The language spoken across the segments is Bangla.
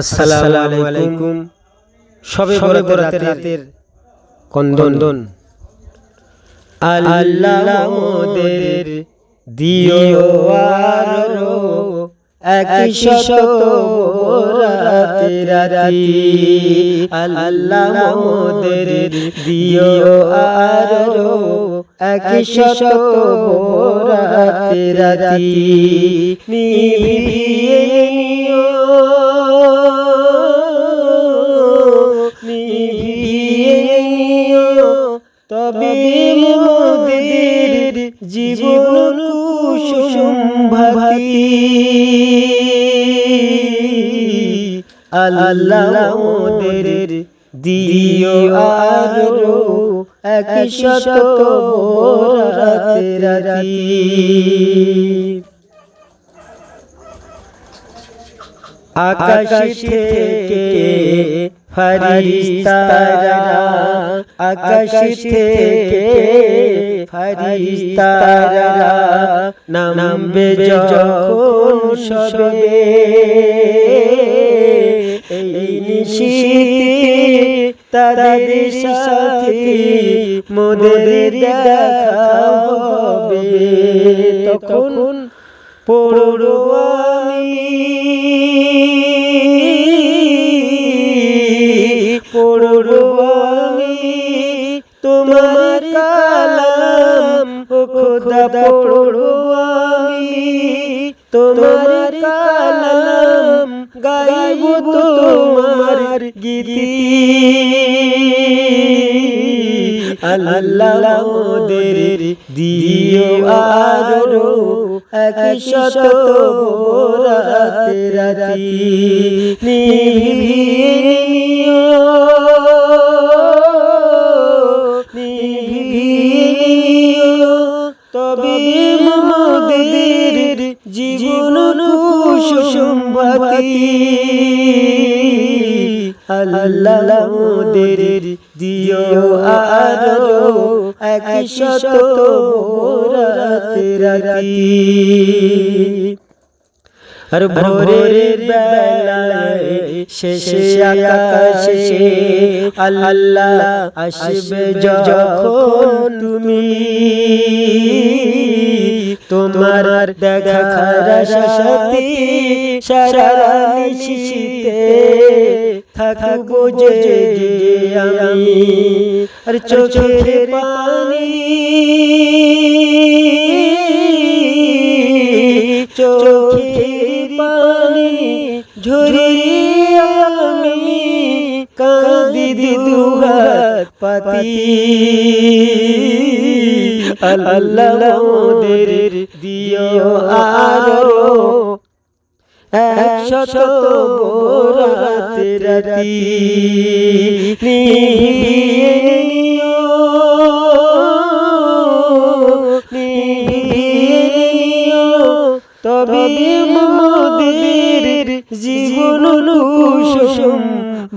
আসসালামু আলাইকুম। শবে বরাতের রাতের কন্দন আল্লাহ মোদের দিও আরো 100 বরাতের রাতি। আল্লাহ মোদের দিও আরো 100 বরাতের রাতি। নিভিয়ে নিও তবে মোদের জীবন কুসুম ভাতি। আল্লাহ মোদের দিও আরো 100 বরাতের রাতি। আকাশ থেকে ফেরেশতারা আকাশ থেকে ফেরেশতারা নামবে যখন সবে, এই নিশীথে তাদের সাথে মোদের দেখা হবে। তখন পড়ব আমি তোমার কালাম, ও খোদা পড়ব আমি তোমার কালাম, গাইব তোমার গীতি। আল্লাহ মোদের দিও আরো 100 বরাতের রাতি। নিভিয়ে নিও তবে মোদের জীবন কুসুম ভাতি। আল্লাহ মোদের দিও আরো 100 বরাতের রাতি। আর ভোরের বেলায় শেষে আকাশে আল্লাহ আসবে যখন তুমি, তোমার দেখার আশাতে সারা নিশীথে থাকবো জেগে আমি। আর চোখের পানি ঝরিয়ে আমি কাঁদি দুহাত পাতি। আল্লাহ মোদের দিও আরো 100 বরাতের রাতি। নিভিয়ে নিও তবে মোদের জীবন কুসুম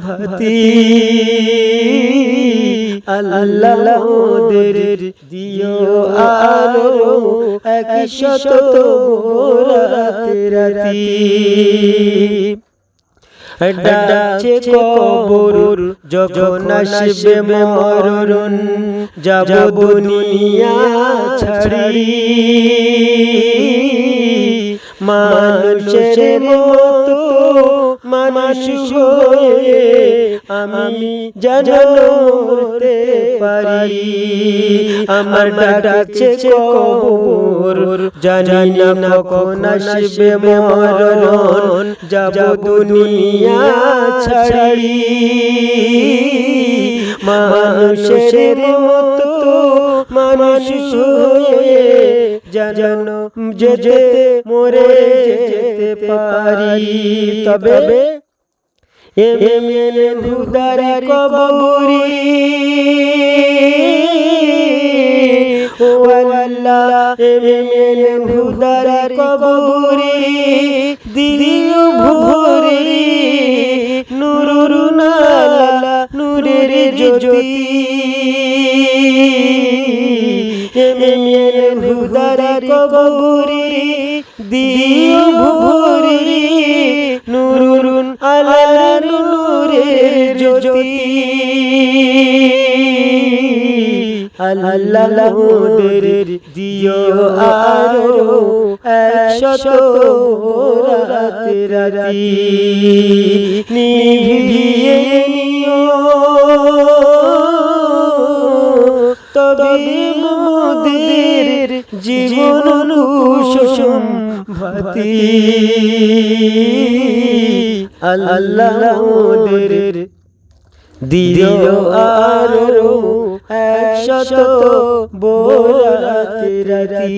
ভাতি। আল্লাহ মোদের দিও আরো 100 বরাতের রাতি। ডাকছে কবর যখন আসবে মরণ, যাব দুনিয়া ছাড়ি। মানুষের মতো মানুষ হয়ে আমি যেন মরতে পারি। আমার ডাকছে কবর জানি না কখন আসবে মরণ, যাব দুনিয়া ছাড়ি। মানুষের মতো মানুষ হয়ে যেন যেতে মরে যেতে পারি। তবে এমএলএ হুদার কবরি, ও আল্লাহ এমএলএ হুদার কবরি দিও ভরি। নুরুন আলা নূরের জ্যোতি। এমএলএ হুদার কবরি দিও ভরি। নুরুন আলা আল্লাহ মোদের দিও আরো 100 রাতে রাতি নিভিয়ে নিও তবে মোদের জীবন কুসুম ভাতি আল্লাহ মোদের দিও আরো 100 রাতে রাতি